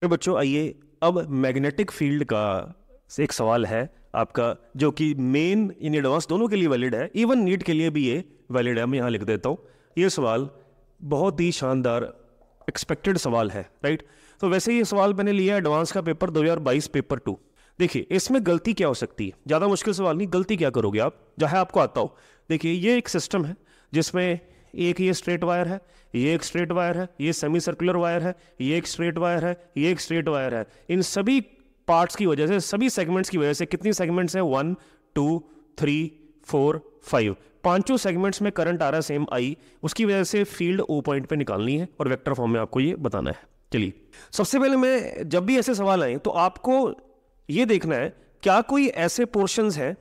तो बच्चों आइए अब मैग्नेटिक फील्ड का एक सवाल है आपका, जो कि मेन इन एडवांस दोनों के लिए वैलिड है, इवन नीट के लिए भी ये वैलिड है। मैं यहाँ लिख देता हूँ। ये सवाल बहुत ही शानदार एक्सपेक्टेड सवाल है, राइट। तो वैसे ये सवाल मैंने लिया एडवांस का पेपर 2022 पेपर 2। देखिए इसमें गलती क्या हो सकती है, ज़्यादा मुश्किल सवाल नहीं। गलती क्या करोगे आप, चाहे आपको आता हो। देखिए ये एक सिस्टम है जिसमें एक ये स्ट्रेट वायर है, ये एक स्ट्रेट वायर है, ये सेमी सर्कुलर वायर है, ये एक स्ट्रेट वायर है, ये एक स्ट्रेट वायर है। इन सभी पार्ट्स की वजह से, सभी सेगमेंट्स की वजह से, कितनी सेगमेंट्स है, 1 2 3 4 5, पांचों सेगमेंट्स में करंट आ रहा है सेम आई। उसकी वजह से फील्ड ओ पॉइंट पे निकालनी है और वेक्टर फॉर्म में आपको ये बताना है। चलिए सबसे पहले मैं, जब भी ऐसे सवाल आए तो आपको ये देखना है क्या कोई ऐसे पोर्शंस हैं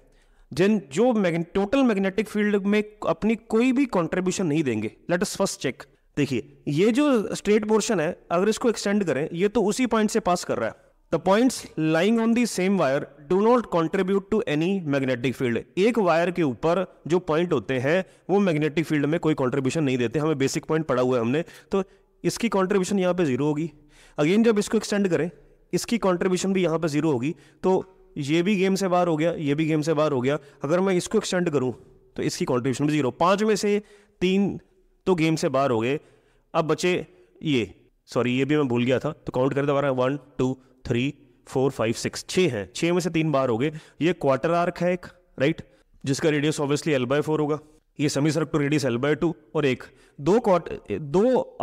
जिन जो टोटल मैग्नेटिक फील्ड में अपनी कोई भी कंट्रीब्यूशन नहीं देंगे। Let us first check. देखिए ये जो स्ट्रेट पोर्शन है, अगर इसको एक्सटेंड करें, ये तो उसी पॉइंट से पास कर रहा है। The points lying on the same wire do not contribute to any magnetic field. एक वायर के ऊपर जो पॉइंट होते हैं वो मैग्नेटिक फील्ड में कोई कंट्रीब्यूशन नहीं देते। हमें बेसिक पॉइंट पढ़ा हुआ है हमने, तो इसकी कंट्रीब्यूशन यहाँ पे जीरो होगी। अगेन जब इसको एक्सटेंड करें, इसकी कंट्रीब्यूशन भी यहाँ पे जीरो होगी। तो ये भी गेम से बाहर हो गया, ये भी गेम से बाहर हो गया। अगर मैं इसको एक्सटेंड करूं तो इसकी कंट्रीब्यूशन भी जीरो। 5 में से 3 तो गेम से बाहर हो गए। अब बचे ये, सॉरी ये भी मैं भूल गया था, तो काउंट कर दोबारा। 1 2 3 4 5 6, 6 हैं। 6 में से 3 बाहर हो गए। ये क्वार्टर आर्क है एक, राइट, जिसका रेडियस ऑब्वियसली L/4 होगा। ये सेमी सर्कुलर रेडियस L/2 और एक दो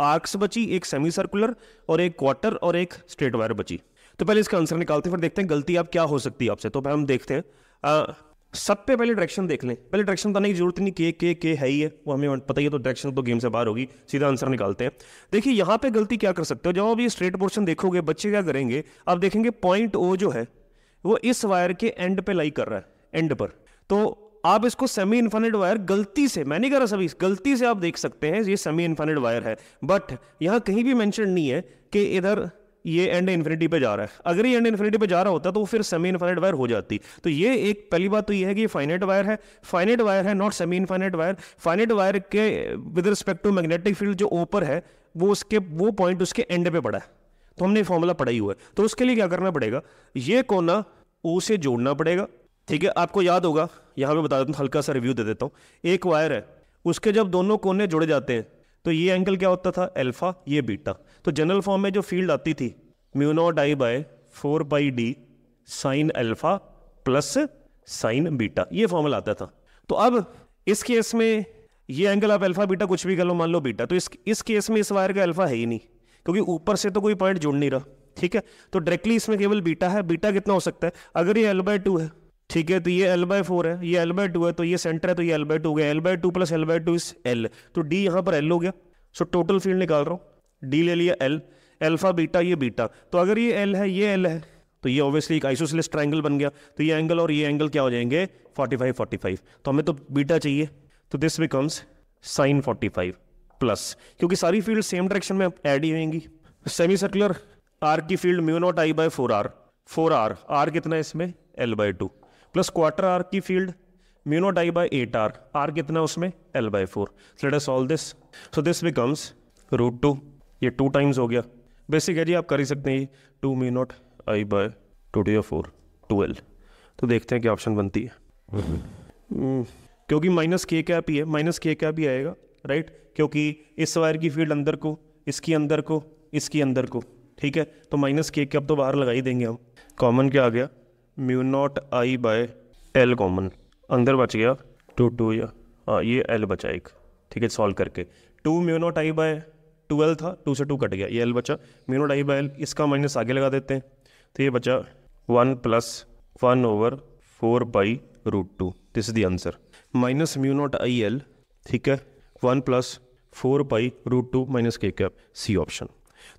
आर्क्स बची, एक सेमी सर्कुलर और एक क्वार्टर और एक स्ट्रेट वायर बची। तो पहले इसका आंसर निकालते हैं, फिर देखते हैं गलती आप क्या हो सकती है आपसे। तो हम देखते हैं सब पे पहले डायरेक्शन देख लें। पहले डायरेक्शन बताने की जरूरत नहीं, के है ही है, वो हमें पता ही है। तो डायरेक्शन तो गेम से बाहर होगी, सीधा आंसर निकालते हैं। देखिए यहाँ पे गलती क्या कर सकते हो, जब आप ये स्ट्रेट पोर्शन देखोगे, बच्चे क्या करेंगे, आप देखेंगे पॉइंट ओ जो है वो इस वायर के एंड पे लाई कर रहा है, एंड पर। तो आप इसको सेमी इनफाइनाइट वायर, गलती से, मैं नहीं कर रहा सभी, गलती से आप देख सकते हैं ये सेमी इनफाइनाइट वायर है। बट यहाँ कहीं भी मेंशन नहीं है कि इधर ये एंड इन्फिनिटी पे जा रहा है। अगर ये एंड इन्फिनिटी पे जा रहा होता तो फिर सेमी इनफाइनाइट वायर हो जाती। तो ये एक पहली बात तो ये है कि ये फाइनाइट वायर है, फाइनाइट वायर है, not semi infinite wire. Finite wire के with respect to magnetic field जो ऊपर है वो उसके वो पॉइंट उसके एंड पे पड़ा है। तो हमने फॉर्मूला पढ़ा ही हुआ है। तो उसके लिए क्या करना पड़ेगा, ये कोना ओ से जोड़ना पड़ेगा, ठीक है। आपको याद होगा, यहाँ पे बता देता हूँ, हल्का सा रिव्यू दे देता हूँ। एक वायर है, उसके जब दोनों कोने जुड़े जाते हैं तो ये एंगल क्या होता था, अल्फा, ये बीटा। तो जनरल फॉर्म में जो फील्ड आती थी, μ0I/4πd sine alpha plus sign beta, ये फॉर्मूला आता था। तो अब इस केस में ये एंगल आप अल्फा बीटा कुछ भी कर लो, मान लो बीटा। तो इस केस में इस वायर का अल्फा है ही नहीं, क्योंकि ऊपर से तो कोई पॉइंट जुड़ नहीं रहा, ठीक है। तो डायरेक्टली इसमें केवल बीटा है। बीटा कितना हो सकता है, अगर ये L/2 है, ठीक है, तो ये L/4 है, ये L/2 है, तो ये सेंटर है, तो ये L/2 हो गया। L/2 plus L/2 is L, तो D यहाँ पर L हो गया। सो टोटल फील्ड निकाल रहा हूँ, D ले लिया L, अल्फा बीटा, ये बीटा। तो अगर ये L है, ये L है, तो ये ऑब्वियसली एक आइसोसेलेस ट्रायंगल बन गया। तो ये एंगल और ये एंगल क्या हो जाएंगे, 45 45। तो हमें तो बीटा चाहिए, तो दिस बिकम्स साइन 45 प्लस, क्योंकि सारी फील्ड सेम डायरेक्शन में ऐड ही होंगी। सेमी सर्कुलर आर्क की फील्ड μ0I/4r, 4r, r कितना है इसमें, L/2, प्लस क्वार्टर आर्क की फील्ड μ0I/8r, r कितना है उसमें, L/4। Let us solve this. So this becomes √2, ये 2 टाइम्स हो गया। बेसिक है जी, आप कर ही सकते हैं। 2 μ0I/2 12। तो देखते हैं क्या ऑप्शन बनती है। क्योंकि माइनस के कैप ही है, माइनस के कैप ही आएगा, राइट, क्योंकि इस वायर की फील्ड अंदर को, इसकी अंदर को, इसकी अंदर को, ठीक है। तो माइनस के कैप तो बाहर लगा ही देंगे हम। कॉमन क्या आ गया, μ0I/L कॉमन, अंदर बच गया 2 या, हाँ ये L बचा एक, ठीक है। सॉल्व करके 2 μ0I/12 था, 2 से 2 कट गया, ये L बचा। μ0I/L, इसका माइनस आगे लगा देते हैं, तो ये बचा 1 + 1/4π√2। This is the answer, minus μ0I/L, ठीक है, 1 + 4π√2 माइनस के कैप, सी ऑप्शन।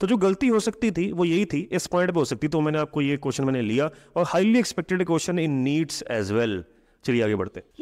तो जो गलती हो सकती थी वो यही थी, इस पॉइंट पे हो सकती। तो मैंने आपको ये क्वेश्चन मैंने लिया, और highly expected question in needs as well. चलिए आगे बढ़ते हैं।